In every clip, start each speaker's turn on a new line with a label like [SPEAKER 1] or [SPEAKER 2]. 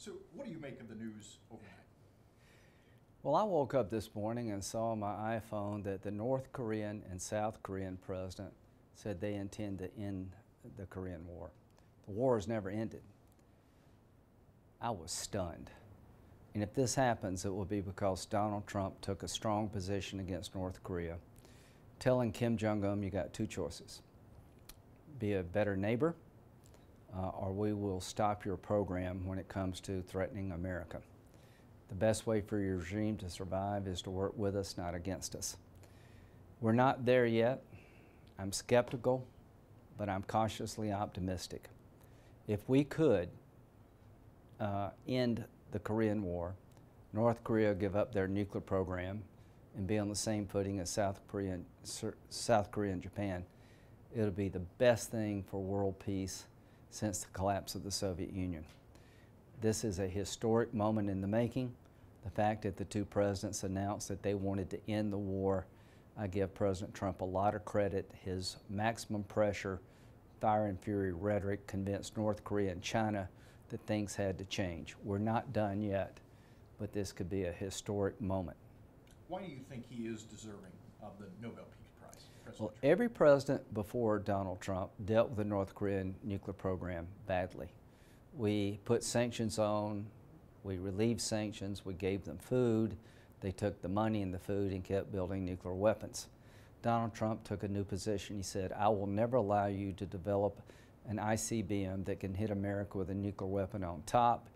[SPEAKER 1] So what do you make of the news overnight?
[SPEAKER 2] Well, I woke up this morning and saw on my iPhone that the North Korean and South Korean president said they intend to end the Korean War. The war has never ended. I was stunned. And if this happens, it will be because Donald Trump took a strong position against North Korea, telling Kim Jong Il, you got two choices. Be a better neighbor, or we will stop your program when it comes to threatening America. The best way for your regime to survive is to work with us, not against us. We're not there yet. I'm skeptical, but I'm cautiously optimistic. If we could end the Korean War, North Korea give up their nuclear program and be on the same footing as South Korea and Japan, it'll be the best thing for world peace since the collapse of the Soviet Union. This is a historic moment in the making. The fact that the two presidents announced that they wanted to end the war, I give President Trump a lot of credit. His maximum pressure, fire and fury rhetoric convinced North Korea and China that things had to change. We're not done yet, but this could be a historic moment.
[SPEAKER 1] Why do you think he is deserving of the Nobel Peace Prize?
[SPEAKER 2] Well, every president before Donald Trump dealt with the North Korean nuclear program badly. We put sanctions on, we relieved sanctions, we gave them food, they took the money and the food and kept building nuclear weapons. Donald Trump took a new position. He said, I will never allow you to develop an ICBM that can hit America with a nuclear weapon on top.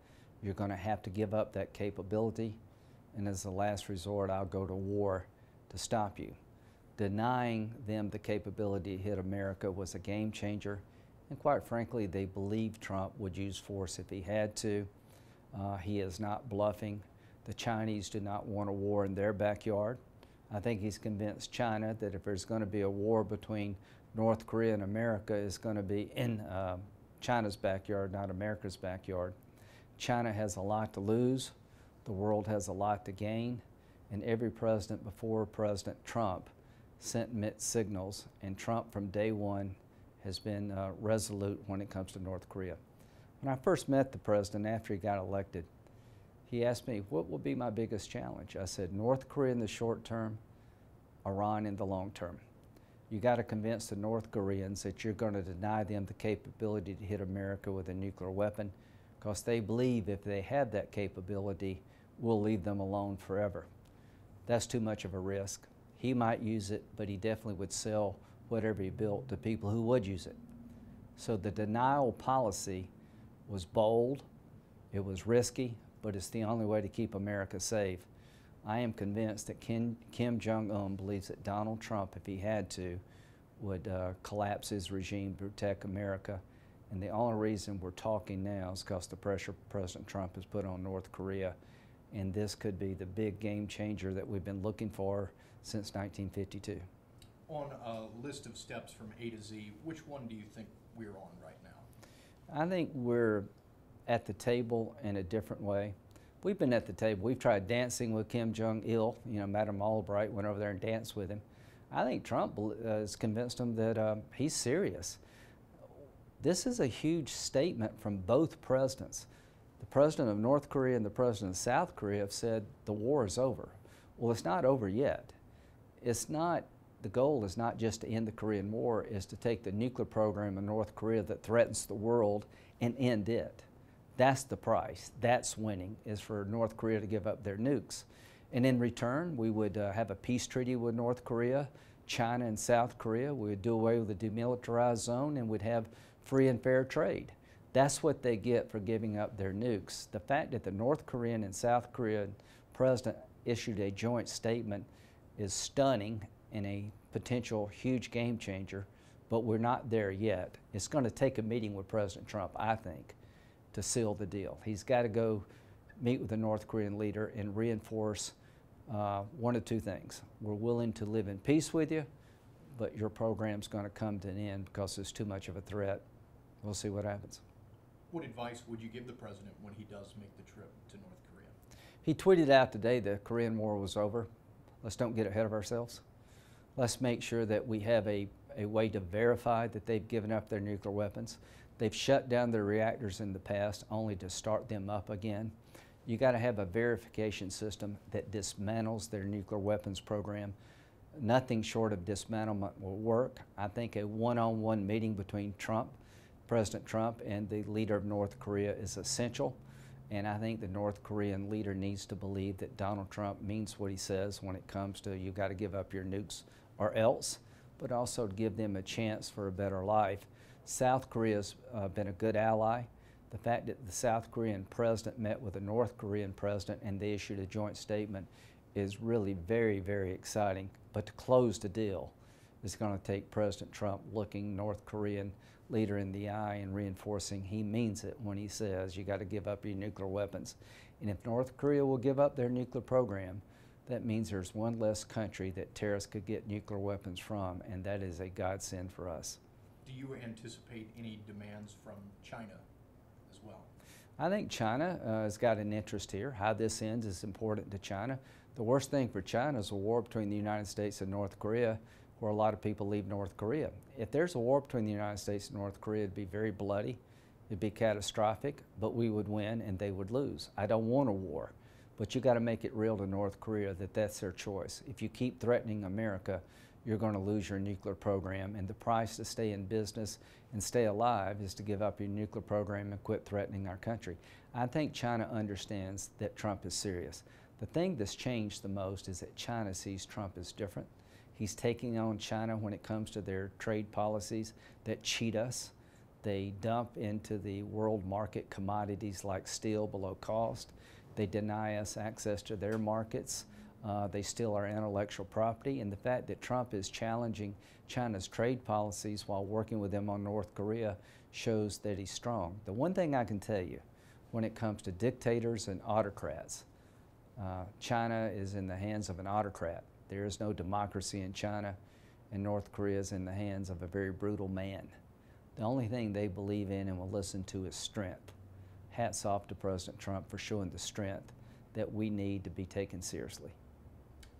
[SPEAKER 2] You're going to have to give up that capability, and as a last resort, I'll go to war to stop you. Denying them the capability to hit America was a game changer, and quite frankly, they believed Trump would use force if he had to. He is not bluffing. The Chinese do not want a war in their backyard. I think he's convinced China that if there's going to be a war between North Korea and America, it's going to be in China's backyard, not America's backyard. China has a lot to lose. The world has a lot to gain. And every president before President Trump sent mixed signals, and Trump from day one has been resolute when it comes to North Korea. When I first met the president after he got elected, he asked me, what will be my biggest challenge? I said, North Korea in the short term, Iran in the long term. You got to convince the North Koreans that you're going to deny them the capability to hit America with a nuclear weapon, because they believe if they have that capability, we'll leave them alone forever. That's too much of a risk. He might use it, but he definitely would sell whatever he built to people who would use it. So the denial policy was bold, it was risky, but it's the only way to keep America safe. I am convinced that Kim Jong Il believes that Donald Trump, if he had to, would collapse his regime to protect America. And the only reason we're talking now is because the pressure President Trump has put on North Korea. And this could be the big game changer that we've been looking for since 1952.
[SPEAKER 1] On a list of steps from A to Z, which one do you think we're on right now?
[SPEAKER 2] I think we're at the table in a different way. We've been at the table. We've tried dancing with Kim Jong Il. You know, Madame Albright went over there and danced with him. I think Trump has convinced him that he's serious. This is a huge statement from both presidents. The president of North Korea and the president of South Korea have said the war is over. Well, it's not over yet. It's not, the goal is not just to end the Korean War, it's to take the nuclear program in North Korea that threatens the world and end it. That's the price. That's winning, is for North Korea to give up their nukes. And in return, we would have a peace treaty with North Korea, China and South Korea. We would do away with the demilitarized zone and we'd have free and fair trade. That's what they get for giving up their nukes. The fact that the North Korean and South Korean president issued a joint statement is stunning and a potential huge game changer, but we're not there yet. It's going to take a meeting with President Trump, I think, to seal the deal. He's got to go meet with the North Korean leader and reinforce one of two things. We're willing to live in peace with you, but your program's going to come to an end because it's too much of a threat. We'll see what happens.
[SPEAKER 1] What advice would you give the president when he does make the trip to North Korea?
[SPEAKER 2] He tweeted out today the Korean War was over. Let's don't get ahead of ourselves. Let's make sure that we have a way to verify that they've given up their nuclear weapons. They've shut down their reactors in the past only to start them up again. You got to have a verification system that dismantles their nuclear weapons program. Nothing short of dismantlement will work. I think a one-on-one meeting between President Trump and the leader of North Korea is essential. And I think the North Korean leader needs to believe that Donald Trump means what he says when it comes to you got to give up your nukes or else, but also to give them a chance for a better life. South Korea's been a good ally. The fact that the South Korean president met with the North Korean president and they issued a joint statement is really very, very exciting. But to close the deal is going to take President Trump looking North Korean leader in the eye and reinforcing he means it when he says you got to give up your nuclear weapons. And if North Korea will give up their nuclear program, that means there's one less country that terrorists could get nuclear weapons from, and that is a godsend for us.
[SPEAKER 1] Do you anticipate any demands from China as well?
[SPEAKER 2] I think China has got an interest here. How this ends is important to China. The worst thing for China is a war between the United States and North Korea, where a lot of people leave North Korea. If there's a war between the United States and North Korea, it'd be very bloody, it'd be catastrophic, but we would win and they would lose. I don't want a war, but you got to make it real to North Korea that that's their choice. If you keep threatening America, you're going to lose your nuclear program, and the price to stay in business and stay alive is to give up your nuclear program and quit threatening our country. I think China understands that Trump is serious. The thing that's changed the most is that China sees Trump as different. He's taking on China when it comes to their trade policies that cheat us. They dump into the world market commodities like steel below cost. They deny us access to their markets. They steal our intellectual property. And the fact that Trump is challenging China's trade policies while working with them on North Korea shows that he's strong. The one thing I can tell you when it comes to dictators and autocrats, China is in the hands of an autocrat. There is no democracy in China, and North Korea is in the hands of a very brutal man. The only thing they believe in and will listen to is strength. Hats off to President Trump for showing the strength that we need to be taken seriously.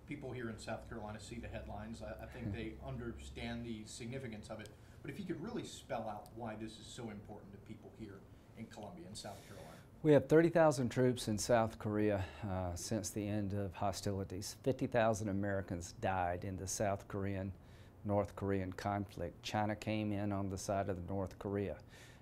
[SPEAKER 1] People here in South Carolina see the headlines. I think they understand the significance of it. But if you could really spell out why this is so important to people here in Columbia and South Carolina.
[SPEAKER 2] We have 30,000 troops in South Korea since the end of hostilities. 50,000 Americans died in the South Korean-North Korean conflict. China came in on the side of North Korea.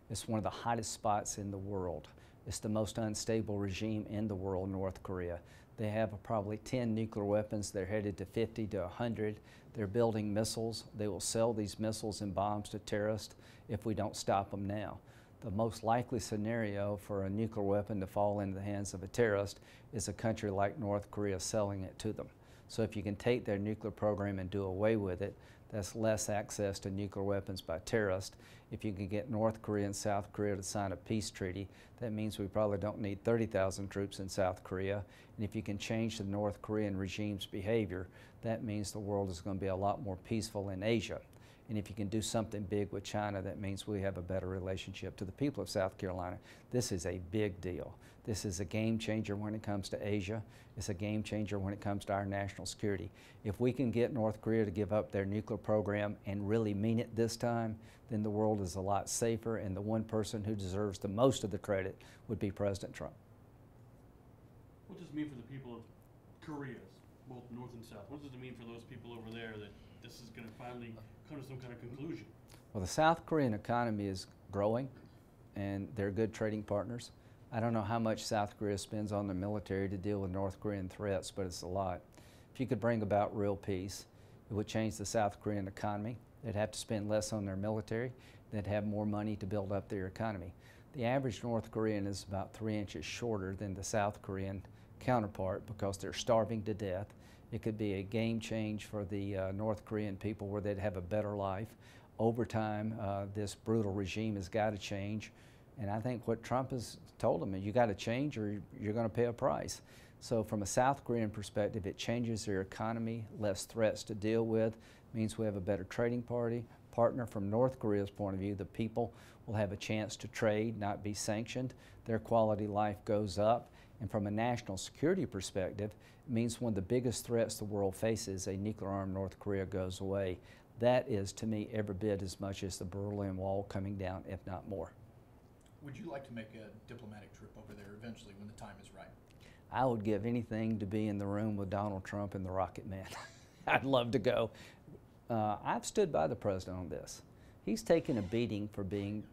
[SPEAKER 2] It's one of the hottest spots in the world. It's the most unstable regime in the world, North Korea. They have probably 10 nuclear weapons. They're headed to 50 to 100. They're building missiles. They will sell these missiles and bombs to terrorists if we don't stop them now. The most likely scenario for a nuclear weapon to fall into the hands of a terrorist is a country like North Korea selling it to them. So if you can take their nuclear program and do away with it, that's less access to nuclear weapons by terrorists. If you can get North Korea and South Korea to sign a peace treaty, that means we probably don't need 30,000 troops in South Korea. And if you can change the North Korean regime's behavior, that means the world is going to be a lot more peaceful in Asia. And if you can do something big with China, that means we have a better relationship to the people of South Carolina. This is a big deal. This is a game changer when it comes to Asia. It's a game changer when it comes to our national security. If we can get North Korea to give up their nuclear program and really mean it this time, then the world is a lot safer, and the one person who deserves the most of the credit would be President Trump.
[SPEAKER 3] What does it mean for the people of Korea, both North and South? What does it mean for those people over there that this is going to finally come to some kind of conclusion?
[SPEAKER 2] Well, the South Korean economy is growing, and they're good trading partners. I don't know how much South Korea spends on their military to deal with North Korean threats, but it's a lot. If you could bring about real peace, it would change the South Korean economy. They'd have to spend less on their military. They'd have more money to build up their economy. The average North Korean is about 3 inches shorter than the South Korean counterpart because they're starving to death. It could be a game change for the North Korean people where they'd have a better life. Over time, this brutal regime has got to change. And I think what Trump has told them is you got to change or you're going to pay a price. So from a South Korean perspective, it changes their economy, less threats to deal with, means we have a better trading partner. From North Korea's point of view, the people will have a chance to trade, not be sanctioned. Their quality of life goes up. And from a national security perspective, it means one of the biggest threats the world faces, a nuclear-armed North Korea, goes away. That is, to me, every bit as much as the Berlin Wall coming down, if not more.
[SPEAKER 1] Would you like to make a diplomatic trip over there eventually when the time is right?
[SPEAKER 2] I would give anything to be in the room with Donald Trump and the Rocket Man. I'd love to go. I've stood by the president on this. He's taken a beating for being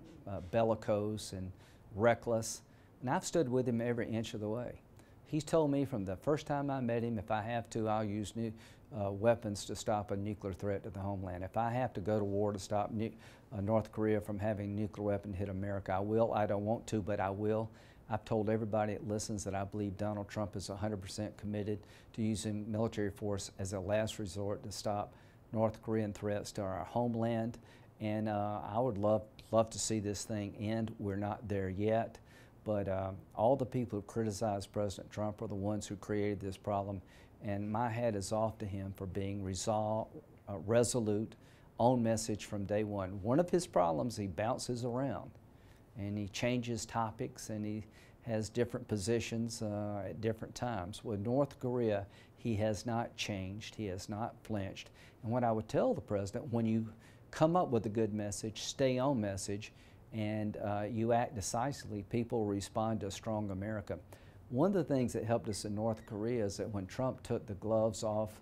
[SPEAKER 2] bellicose and reckless, and I've stood with him every inch of the way. He's told me from the first time I met him, if I have to, I'll use weapons to stop a nuclear threat to the homeland. If I have to go to war to stop North Korea from having a nuclear weapon hit America, I will. I don't want to, but I will. I've told everybody that listens that I believe Donald Trump is 100% committed to using military force as a last resort to stop North Korean threats to our homeland. And I would love to see this thing end. We're not there yet. But all the people who criticized President Trump are the ones who created this problem. And my hat is off to him for being resolute, on message from day one. One of his problems, he bounces around and he changes topics and he has different positions at different times. With North Korea, he has not changed, he has not flinched. And what I would tell the president, when you come up with a good message, stay on message, and you act decisively, people respond to a strong America. One of the things that helped us in North Korea is that when Trump took the gloves off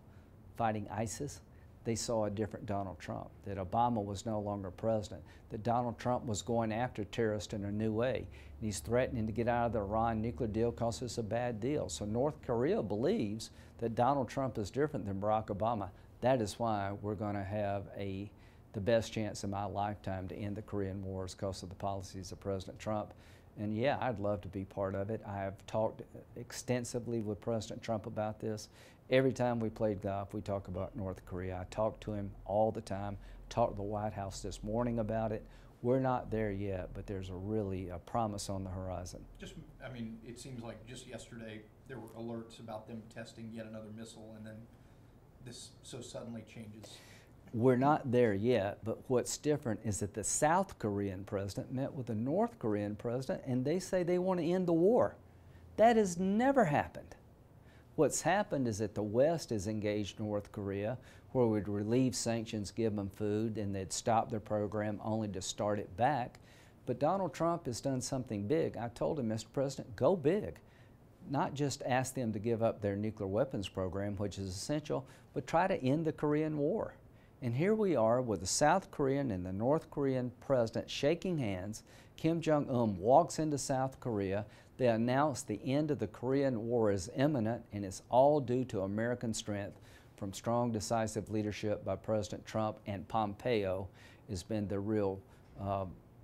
[SPEAKER 2] fighting ISIS, they saw a different Donald Trump, that Obama was no longer president, that Donald Trump was going after terrorists in a new way. And he's threatening to get out of the Iran nuclear deal because it's a bad deal. So North Korea believes that Donald Trump is different than Barack Obama. That is why we're going to have the best chance in my lifetime to end the Korean Wars because of the policies of President Trump. And yeah, I'd love to be part of it. I have talked extensively with President Trump about this. Every time we played golf, we talk about North Korea. I talk to him all the time. Talked to the White House this morning about it. We're not there yet, but there's a promise on the horizon.
[SPEAKER 1] I mean, it seems like just yesterday there were alerts about them testing yet another missile, and then this so suddenly changes.
[SPEAKER 2] We're not there yet, but what's different is that the South Korean president met with the North Korean president and they say they want to end the war. That has never happened. What's happened is that the West has engaged North Korea, where we'd relieve sanctions, give them food, and they'd stop their program only to start it back. But Donald Trump has done something big. I told him, Mr. President, go big. Not just ask them to give up their nuclear weapons program, which is essential, but try to end the Korean War. And here we are with the South Korean and the North Korean president shaking hands. Kim Jong Il walks into South Korea. They announce the end of the Korean War is imminent, and it's all due to American strength from strong, decisive leadership by President Trump, and Pompeo has been the real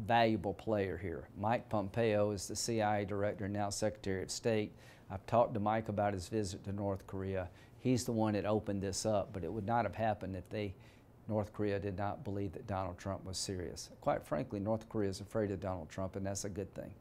[SPEAKER 2] valuable player here. Mike Pompeo is the CIA director and now Secretary of State. I've talked to Mike about his visit to North Korea. He's the one that opened this up, but it would not have happened if North Korea did not believe that Donald Trump was serious. Quite frankly, North Korea is afraid of Donald Trump, and that's a good thing.